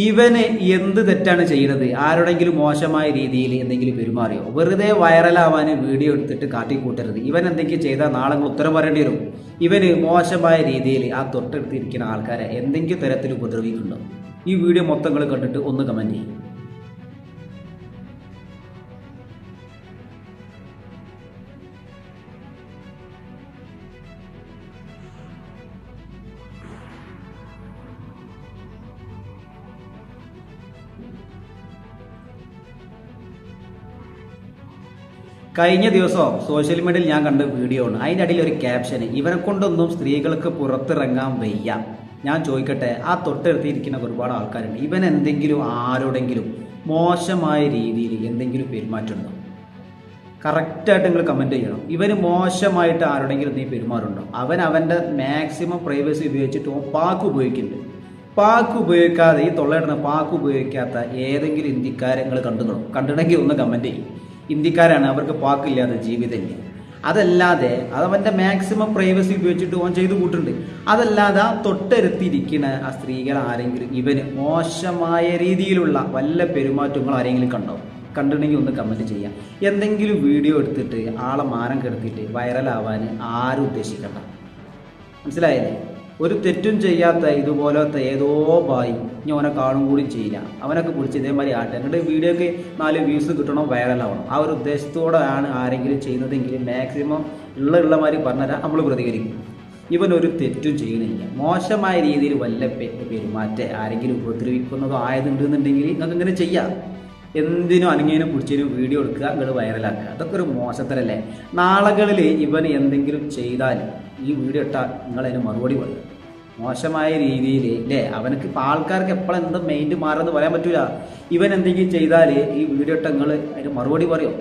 ഇവന് എന്ത് തെറ്റാണ് ചെയ്യുന്നത്? ആരോടെങ്കിലും മോശമായ രീതിയിൽ എന്തെങ്കിലും പെരുമാറിയോ? വെറുതെ വൈറലാവാൻ വീഡിയോ എടുത്തിട്ട് കാട്ടിക്കൂട്ടരുത്. ഇവൻ എന്തെങ്കിലും ചെയ്താൽ നാളെ ഉത്തരം പറയേണ്ടി വരും. ഇവന് മോശമായ രീതിയിൽ ആ തൊട്ടടുത്തിരിക്കുന്ന ആൾക്കാരെ എന്തെങ്കിലും തരത്തിൽ ഉപദ്രവിക്കുന്നുണ്ടോ? ഈ വീഡിയോ മൊത്തങ്ങൾ കണ്ടിട്ട് ഒന്ന് കമൻറ്റ് ചെയ്യും. കഴിഞ്ഞ ദിവസം സോഷ്യൽ മീഡിയയിൽ ഞാൻ കണ്ട വീഡിയോ ആണ്. അതിൻ്റെ അടിയിൽ ഒരു ക്യാപ്ഷന്, ഇവനെ കൊണ്ടൊന്നും സ്ത്രീകൾക്ക് പുറത്തിറങ്ങാൻ വയ്യ. ഞാൻ ചോദിക്കട്ടെ, ആ തൊട്ടടുത്തിരിക്കുന്ന ഒരുപാട് ആൾക്കാരുണ്ട്. ഇവൻ എന്തെങ്കിലും ആരോടെങ്കിലും മോശമായ രീതിയിൽ എന്തെങ്കിലും പെരുമാറ്റമുണ്ടോ? കറക്റ്റായിട്ട് നിങ്ങൾ കമൻറ്റ് ചെയ്യണം. ഇവന് മോശമായിട്ട് ആരോടെങ്കിലും നീ പെരുമാറുണ്ടോ? അവൻ്റെ മാക്സിമം പ്രൈവസി ഉപയോഗിച്ചിട്ട് പാക്ക് ഉപയോഗിക്കുന്നുണ്ട്. പാക്ക് ഉപയോഗിക്കാതെ, ഈ തൊള്ളയിടുന്ന പാക്ക് ഉപയോഗിക്കാത്ത ഏതെങ്കിലും ഇന്ത്യക്കാരെ നിങ്ങൾ കണ്ടിട്ടുണ്ടെങ്കിൽ ഒന്ന് കമൻറ്റ് ചെയ്യും. ഇന്ത്യക്കാരാണ്, അവർക്ക് പാക്കില്ലാതെ ജീവിതമില്ല. അതല്ലാതെ അതവൻ്റെ മാക്സിമം പ്രൈവസി ഉപയോഗിച്ചിട്ട് ഓൻ ചെയ്ത് കൂട്ടുണ്ട്. അതല്ലാതെ ആ തൊട്ടടുത്തിരിക്കുന്ന ആ സ്ത്രീകൾ ആരെങ്കിലും ഇവന് മോശമായ രീതിയിലുള്ള വല്ല പെരുമാറ്റങ്ങൾ ആരെങ്കിലും കണ്ടിട്ടുണ്ടെങ്കിൽ ഒന്ന് കമൻറ്റ് ചെയ്യാം. എന്തെങ്കിലും വീഡിയോ എടുത്തിട്ട് ആളെ മാനം കെടുത്തിട്ട് വൈറലാവാൻ ആരും ഉദ്ദേശിക്കണ്ട. മനസ്സിലായില്ലേ? ഒരു തെറ്റും ചെയ്യാത്ത ഇതുപോലത്തെ ഏതോ ബായി ഇനി അവനെ കാണും കൂടി ചെയ്യില്ല. അവനൊക്കെ പിടിച്ച് ഇതേമാതിരി ആട്ടെ, എന്നിട്ട് വീഡിയോക്ക് 4 വ്യൂസ് കിട്ടണം, വൈറലാവണം. ആ ഒരു ഉദ്ദേശത്തോടെയാണ് ആരെങ്കിലും ചെയ്യുന്നതെങ്കിൽ മാക്സിമം ഉള്ള മാതിരി പറഞ്ഞാൽ നമ്മൾ പ്രതികരിക്കും. ഇവനൊരു തെറ്റും ചെയ്യണില്ല. മോശമായ രീതിയിൽ വല്ല പെരുമാറ്റം ആരെങ്കിലും ഉപദ്രവിക്കുന്നതോ ആയതുണ്ടെന്നുണ്ടെങ്കിൽ നിങ്ങൾക്ക് ഇങ്ങനെ ചെയ്യാം. എന്തിനും അനങ്ങിയതിനും പിടിച്ചതിനും വീഡിയോ എടുക്കുക, നിങ്ങൾ വൈറലാക്കുക. അതൊക്കെ ഒരു മോശത്തരല്ലേ? നാളുകളിൽ ഇവൻ എന്തെങ്കിലും ചെയ്താൽ ഈ വീഡിയോ ഇട്ടാൽ നിങ്ങളതിന് മറുപടി പറയും. മോശമായ രീതിയിൽ അല്ലേ? അവനക്ക് ഇപ്പോൾ ആൾക്കാർക്ക് എപ്പോഴും എന്താ മൈൻഡ് മാറുമെന്ന് പറയാൻ പറ്റില്ല. ഇവൻ എന്തെങ്കിലും ചെയ്താൽ ഈ വീഡിയോ ഇട്ട നിങ്ങൾ അതിന് മറുപടി പറയും.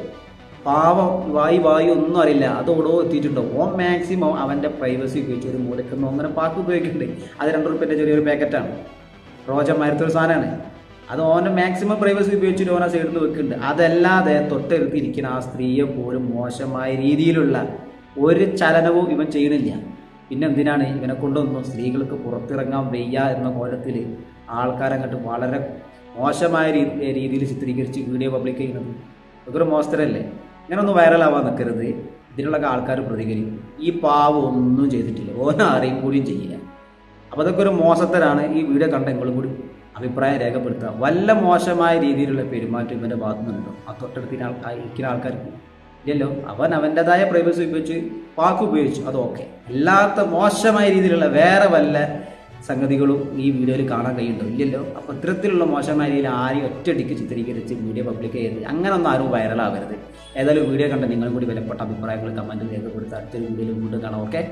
പാവം വായി ഒന്നും അറിയില്ല, അതോടോ എത്തിയിട്ടുണ്ടോ? ഓൻ മാക്സിമം അവൻ്റെ പ്രൈവസി ഉപയോഗിച്ച് ഒരു മൂലക്കുന്നു അങ്ങനെ പാക്ക് ഉപയോഗിക്കുന്നുണ്ട്. അത് 2 റുപ്യൻ്റെ ചെറിയൊരു പാക്കറ്റാണ്, റോജന്മാരത്തൊരു സാധനമാണ്. അത് ഓൻ്റെ മാക്സിമം പ്രൈവസി ഉപയോഗിച്ചിട്ട് ഓനെ സൈഡിൽ നിന്ന് വെക്കുന്നുണ്ട്. അതല്ലാതെ തൊട്ടടുത്തിരിക്കുന്ന ആ സ്ത്രീയെ പോലും മോശമായ രീതിയിലുള്ള ഒരു ചലനവും ഇവൻ ചെയ്യണില്ല. പിന്നെ എന്തിനാണ് ഇവനെ കൊണ്ടൊന്നും സ്ത്രീകൾക്ക് പുറത്തിറങ്ങാൻ വയ്യ എന്ന കോലത്തിൽ ആൾക്കാരങ്ങോട്ട് വളരെ മോശമായ രീതിയിൽ ചിത്രീകരിച്ച് വീഡിയോ പബ്ലിക് ചെയ്യുന്നത്? അതൊരു മോശത്തരല്ലേ? ഇങ്ങനൊന്നും വൈറലാവാൻ നിൽക്കരുത്. ഇതിനുള്ളൊക്കെ ആൾക്കാർ പ്രതികരിക്കും. ഈ പാവം ഒന്നും ചെയ്തിട്ടില്ല, ഓനെ അറിയും കൂടിയും ചെയ്യില്ല. അപ്പോൾ അതൊക്കെ ഒരു മോശത്തരാണ്. ഈ വീഡിയോ കണ്ട നിങ്ങളും കൂടി അഭിപ്രായം രേഖപ്പെടുത്തുക. വല്ല മോശമായ രീതിയിലുള്ള പെരുമാറ്റം ഇവൻ്റെ ഭാഗത്തു നിന്നുണ്ടോ? ആ തൊട്ടടുത്തിരിക്കുന്ന ആൾക്കാർക്ക് ഇല്ലല്ലോ. അവൻ അവൻ്റെതായ പ്രൈവസി ഉപയോഗിച്ച് പാക്ക് ഉപയോഗിച്ചു, അത് ഓക്കെ. അല്ലാത്ത മോശമായ രീതിയിലുള്ള വേറെ വല്ല സംഗതികളും ഈ വീഡിയോയിൽ കാണാൻ കഴിയുന്നുണ്ടോ? ഇല്ലല്ലോ. അപ്പോൾ ഇത്തരത്തിലുള്ള മോശമായ രീതിയിൽ ആരെയും ഒറ്റയടിക്ക് ചിത്രീകരിച്ച് വീഡിയോ പബ്ലിക് ചെയ്യരുത്. അങ്ങനൊന്നും ആരും വൈറലാവരുത്. ഏതായാലും വീഡിയോ കണ്ട നിങ്ങളും കൂടി വിലപ്പെട്ട അഭിപ്രായങ്ങൾ കമൻറ്റ് രേഖപ്പെടുത്തുക. അടുത്തൊരു വീഡിയോയിൽ വീണ്ടും കാണാം. ഓക്കെ.